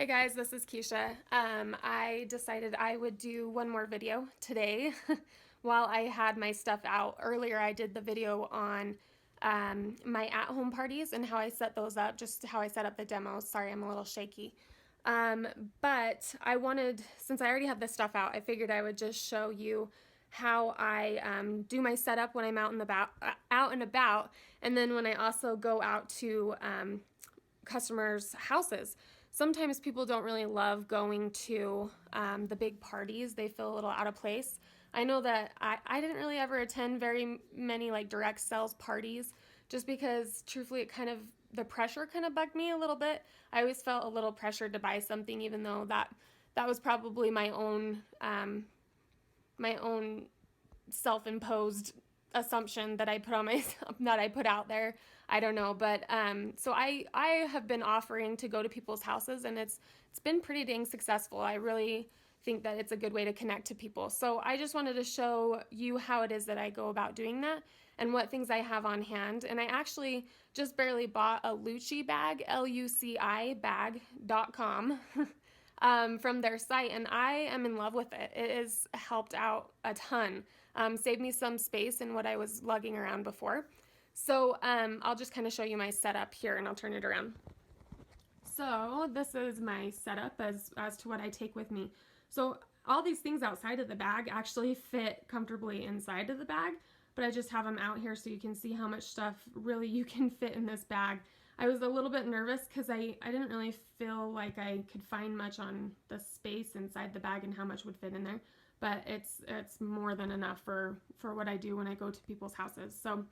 Hey guys, this is Keisha. I decided I would do one more video today while I had my stuff out. Earlier I did the video on my at-home parties and how I set those up, just how I set up the demos. Sorry, I'm a little shaky. But I wanted, since I already have this stuff out, I figured I would just show you how I do my setup when I'm out and about, and then when I also go out to customers' houses. Sometimes people don't really love going to the big parties. They feel a little out of place. I know that I didn't really ever attend very many like direct sales parties just because truthfully the pressure kind of bugged me a little bit. I always felt a little pressured to buy something even though that was probably my own self-imposed assumption that I put on myself, that I put out there. I don't know, but so I have been offering to go to people's houses, and it's been pretty dang successful. I really think that it's a good way to connect to people. So I just wanted to show you how it is that I go about doing that and what things I have on hand. And I actually just barely bought a Luci Bag, Luci bag.com. From their site, and I am in love with it. It has helped out a ton. Saved me some space in what I was lugging around before. So I'll just kind of show you my setup here, and I'll turn it around. So this is my setup as to what I take with me. So all these things outside of the bag actually fit comfortably inside of the bag, but I just have them out here so you can see how much stuff really you can fit in this bag. I was a little bit nervous because I didn't really feel like I could find much on the space inside the bag and how much would fit in there, but it's more than enough for what I do when I go to people's houses. So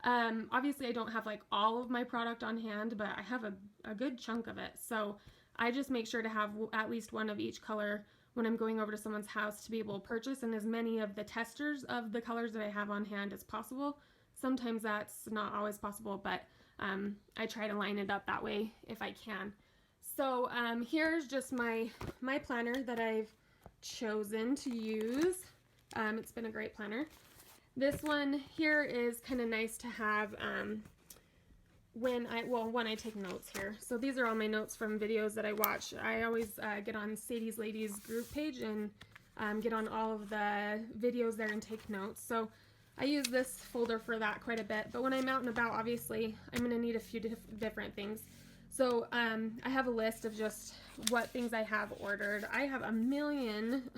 obviously I don't have like all of my product on hand, but I have a good chunk of it. So I just make sure to have at least one of each color when I'm going over to someone's house to be able to purchase, and as many of the testers of the colors that I have on hand as possible. Sometimes that's not always possible, but I try to line it up that way if I can. So here's just my planner that I've chosen to use. It's been a great planner. This one here is kind of nice to have when I take notes here. So these are all my notes from videos that I watch. I always get on Sadie's Ladies group page and get on all of the videos there and take notes. So I use this folder for that quite a bit, but when I'm out and about, obviously, I'm going to need a few different things. So I have a list of just what things I have ordered. I have a million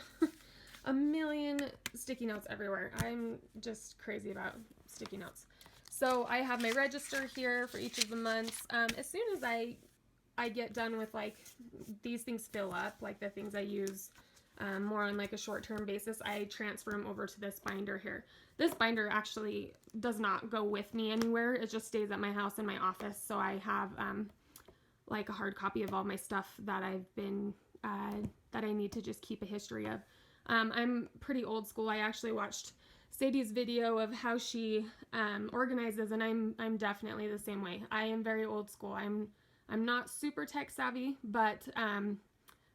sticky notes everywhere. I'm just crazy about sticky notes. So I have my register here for each of the months. As soon as I get done with, like, these things fill up, like the things I use more on like a short-term basis, I transfer them over to this binder here. This binder actually does not go with me anywhere. It just stays at my house in my office. So I have like a hard copy of all my stuff that that I need to just keep a history of. I'm pretty old school. I actually watched Sadie's video of how she organizes, and I'm definitely the same way. I am very old school. I'm not super tech savvy, but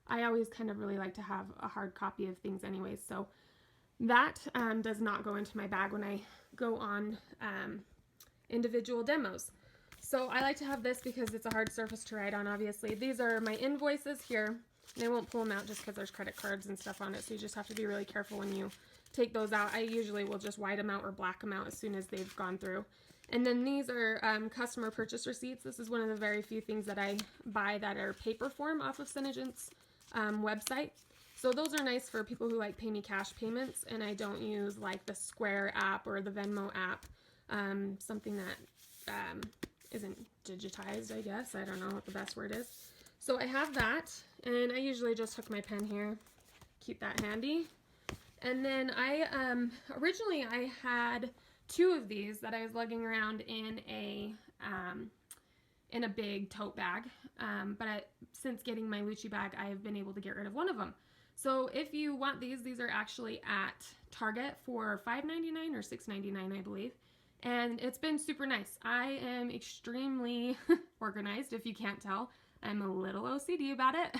I always kind of really like to have a hard copy of things anyways. So that does not go into my bag when I go on individual demos. So I like to have this because it's a hard surface to write on, obviously. These are my invoices here, and I won't pull them out just because there's credit cards and stuff on it, so you just have to be really careful when you take those out. I usually will just white them out or black them out as soon as they've gone through. And then these are customer purchase receipts. This is one of the very few things that I buy that are paper form off of Synergent's website. So those are nice for people who like pay me cash payments, and I don't use like the Square app or the Venmo app, something that isn't digitized, I guess. I don't know what the best word is. So I have that, and I usually just hook my pen here, keep that handy. And then originally I had two of these that I was lugging around in a big tote bag, but since getting my Luci bag, I have been able to get rid of one of them. So if you want these are actually at Target for $5.99 or $6.99, I believe. And it's been super nice. I am extremely organized, if you can't tell. I'm a little OCD about it.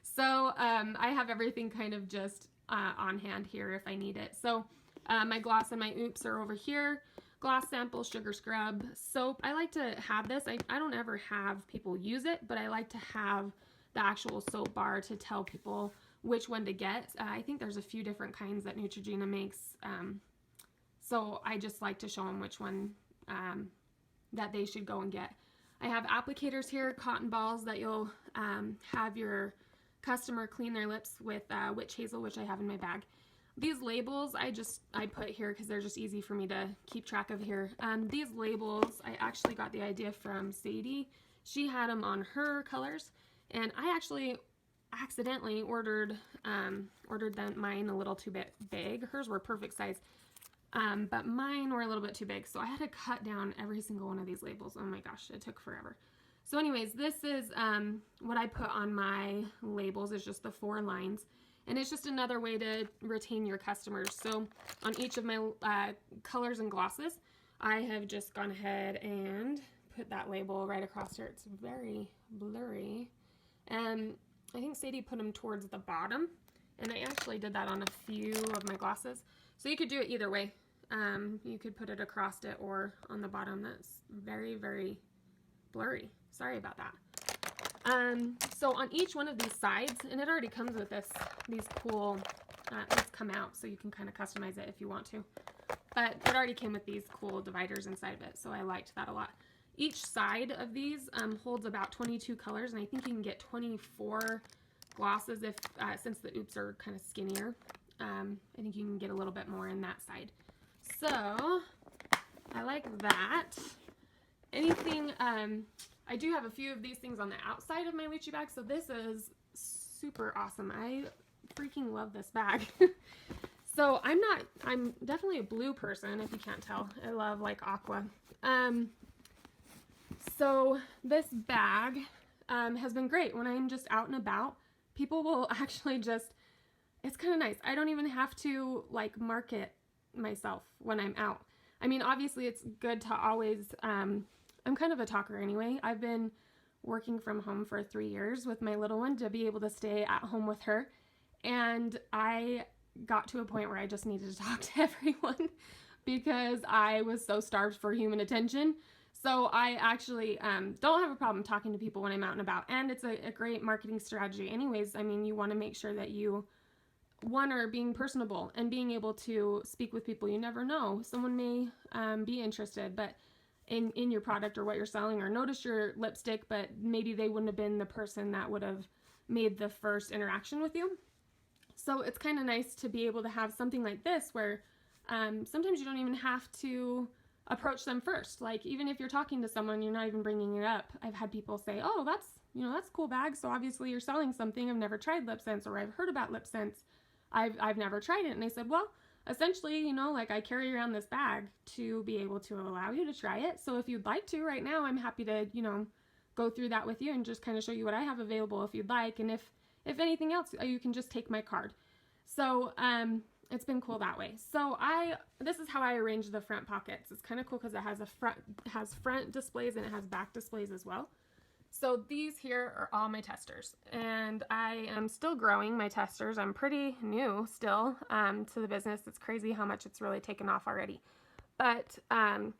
So I have everything kind of just on hand here if I need it. So my gloss and my oops are over here. Gloss sample, sugar scrub, soap. I like to have this. I don't ever have people use it, but I like to have the actual soap bar to tell people which one to get. I think there's a few different kinds that Neutrogena makes. So I just like to show them which one that they should go and get. I have applicators here, cotton balls that you'll have your customer clean their lips with witch hazel, which I have in my bag. These labels I put here because they're just easy for me to keep track of here. These labels I actually got the idea from Sadie. She had them on her colors, and I actually accidentally ordered mine a little too big. Hers were perfect size. But mine were a little bit too big, so I had to cut down every single one of these labels. Oh my gosh, it took forever. So anyways, this is what I put on my labels, is just the 4 lines. And it's just another way to retain your customers. So on each of my colors and glosses, I have just gone ahead and put that label right across here. It's very blurry. And I think Sadie put them towards the bottom. And I actually did that on a few of my glosses. So you could do it either way. You could put it across it or on the bottom. That's very, very blurry. Sorry about that. So on each one of these sides, and it already comes with these cool, these come out, so you can kind of customize it if you want to. But it already came with these cool dividers inside of it, so I liked that a lot. Each side of these holds about 22 colors, and I think you can get 24 glosses if since the oops are kind of skinnier. I think you can get a little bit more in that side. So I like that. Anything, I do have a few of these things on the outside of my Luci bag, so this is super awesome. I freaking love this bag. So I'm definitely a blue person, if you can't tell. I love like aqua. So this bag has been great. When I'm just out and about, people will actually just, it's kind of nice. I don't even have to like market myself when I'm out. I mean, obviously it's good to always, I'm kind of a talker anyway. I've been working from home for 3 years with my little one to be able to stay at home with her. And I got to a point where I just needed to talk to everyone because I was so starved for human attention. So I actually don't have a problem talking to people when I'm out and about. And it's a great marketing strategy anyways. I mean, you want to make sure that you, one, are being personable and being able to speak with people. You never know. Someone may be interested, but in your product or what you're selling, or notice your lipstick, but maybe they wouldn't have been the person that would have made the first interaction with you. So it's kind of nice to be able to have something like this where sometimes you don't even have to approach them first. Like even if you're talking to someone, you're not even bringing it up. I've had people say, oh, that's a cool bag. So obviously you're selling something. I've never tried lip scents, or I've heard about lip scents. I've never tried it. And I said, well, essentially, like I carry around this bag to be able to allow you to try it. So if you'd like to right now, I'm happy to, go through that with you and just kind of show you what I have available if you'd like. And if anything else, you can just take my card. So, it's been cool that way. So this is how I arrange the front pockets. It's kind of cool because it has front displays and it has back displays as well. So these here are all my testers, and I am still growing my testers. I'm pretty new still to the business. It's crazy how much it's really taken off already. But I'm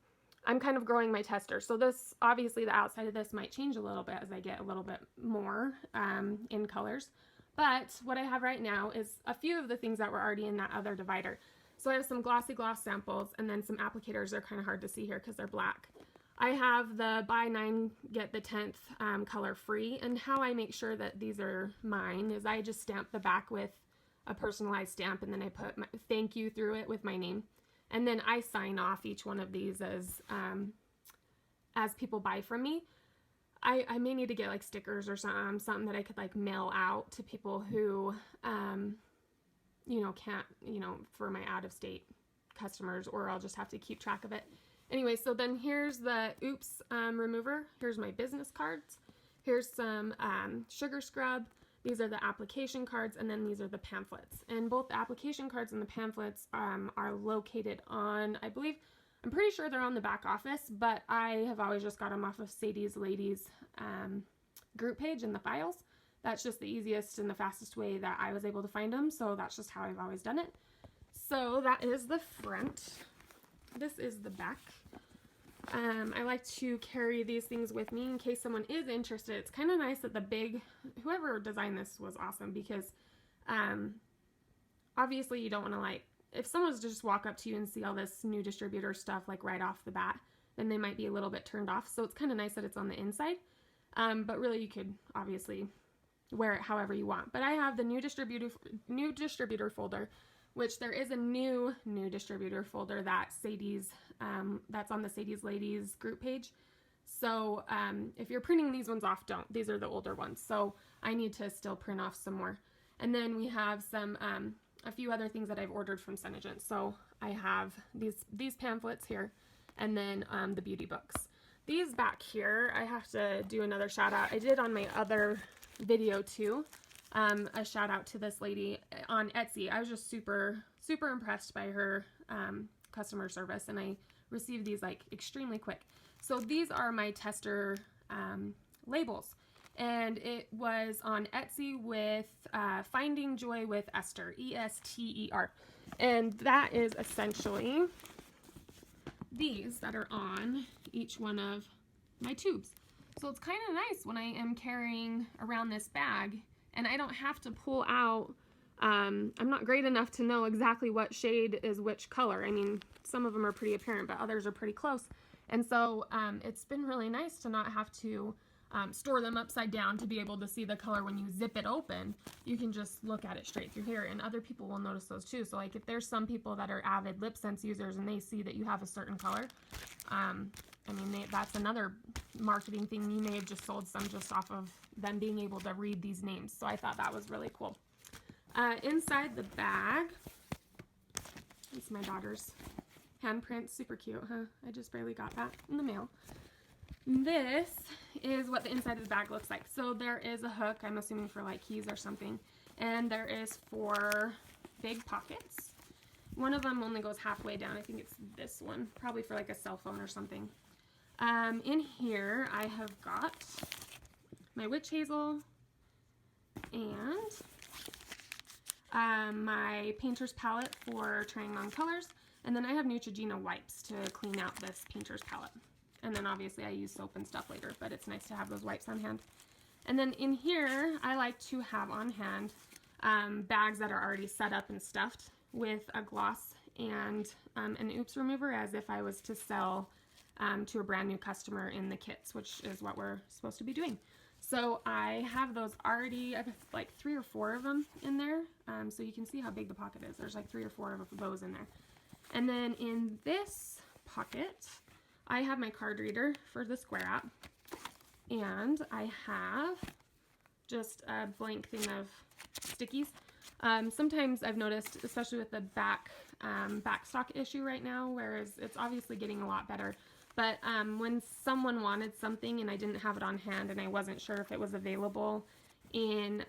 kind of growing my testers. So this, obviously the outside of this might change a little bit as I get a little bit more in colors. But what I have right now is a few of the things that were already in that other divider. So I have some glossy gloss samples and then some applicators. They're kind of hard to see here because they're black. I have the buy 9, get the 10th color free, and how I make sure that these are mine is I just stamp the back with a personalized stamp, and then I put my thank you through it with my name, and then I sign off each one of these as people buy from me. I may need to get like stickers or something that I could like mail out to people who can't, for my out-of-state customers, or I'll just have to keep track of it. Anyway, so then here's the oops remover. Here's my business cards. Here's some sugar scrub. These are the application cards, and then these are the pamphlets. And both the application cards and the pamphlets are located on, I'm pretty sure they're on the back office, but I have always just got them off of Sadie's Ladies group page in the files. That's just the easiest and the fastest way that I was able to find them, so that's just how I've always done it. So that is the front. This is the back. I like to carry these things with me in case someone is interested. It's kind of nice that whoever designed this was awesome, because obviously you don't want to, like, if someone was to just walk up to you and see all this new distributor stuff like right off the bat, then they might be a little bit turned off. So it's kind of nice that it's on the inside. But really you could obviously wear it however you want. But I have the new distributor folder, which there is a new distributor folder that Sadie's, that's on the Sadie's Ladies group page. So if you're printing these ones off, don't. These are the older ones. So I need to still print off some more. And then we have some, a few other things that I've ordered from Senegent. So I have these pamphlets here, and then the beauty books. These back here, I have to do another shout out. I did on my other video too, a shout out to this lady on Etsy. I was just super impressed by her customer service, and I received these like extremely quick. So these are my tester labels, and it was on Etsy with Finding Joy with Esther, E-S-T-E-R, and that is essentially these that are on each one of my tubes. So it's kind of nice when I am carrying around this bag and I don't have to pull out, I'm not great enough to know exactly what shade is which color. I mean, some of them are pretty apparent, but others are pretty close. And so it's been really nice to not have to store them upside down to be able to see the color. When you zip it open, you can just look at it straight through here, and other people will notice those too. So like if there's some people that are avid lip sense users and they see that you have a certain color, I mean, that's another marketing thing. You may have just sold some just off of them being able to read these names. So I thought that was really cool. Inside the bag, it's my daughter's handprint. Super cute, huh? I just barely got that in the mail. This is what the inside of the bag looks like. So there is a hook, I'm assuming for like keys or something, and there is 4 big pockets. One of them only goes halfway down. I think it's this one, probably for like a cell phone or something. In here I have got my witch hazel and my painter's palette for trying on colors, and then I have Neutrogena wipes to clean out this painter's palette. And then obviously I use soap and stuff later, but it's nice to have those wipes on hand. And then in here, I like to have on hand bags that are already set up and stuffed with a gloss and an oops remover, as if I was to sell to a brand new customer in the kits, which is what we're supposed to be doing. So I have those already. I have like 3 or 4 of them in there. So you can see how big the pocket is. There's like 3 or 4 of those in there. And then in this pocket, I have my card reader for the Square app, and I have just a blank thing of stickies. Sometimes I've noticed, especially with the backstock issue right now, whereas it's obviously getting a lot better, but when someone wanted something and I didn't have it on hand and I wasn't sure if it was available in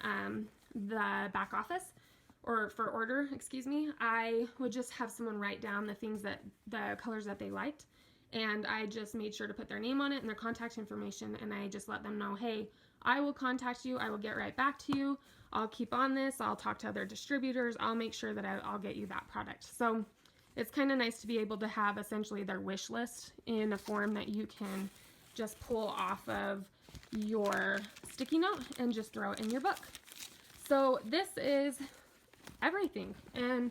the back office, or for order, excuse me, I would just have someone write down the colors that they liked. And I just made sure to put their name on it and their contact information, and I just let them know, hey, I will contact you, I will get right back to you, I'll keep on this, I'll talk to other distributors, I'll make sure that I'll get you that product. So it's kind of nice to be able to have essentially their wish list in a form that you can just pull off of your sticky note and just throw it in your book. So this is everything, and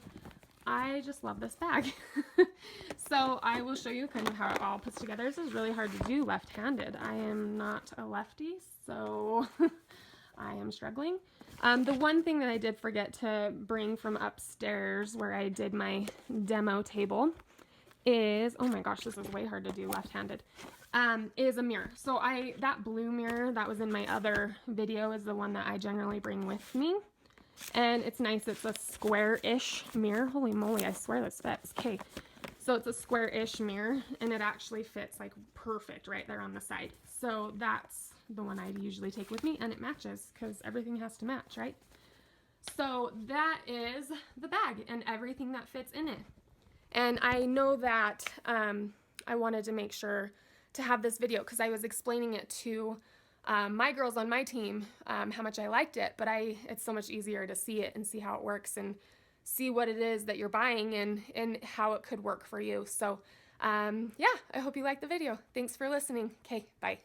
I just love this bag. So I will show you kind of how it all puts together. This is really hard to do left-handed. I am not a lefty, so I am struggling. The one thing that I did forget to bring from upstairs where I did my demo table is, oh my gosh, this is way hard to do left-handed, is a mirror. So that blue mirror that was in my other video is the one that I generally bring with me. And it's nice. It's a square-ish mirror. Holy moly, I swear this fits. Okay, so it's a square-ish mirror, and it actually fits like perfect right there on the side. So that's the one I usually take with me, and it matches because everything has to match, right? So that is the bag and everything that fits in it. And I know that I wanted to make sure to have this video because I was explaining it to my girls on my team, how much I liked it, but it's so much easier to see it and see how it works and see what it is that you're buying and how it could work for you. So Yeah, I hope you liked the video. Thanks for listening. Okay, bye.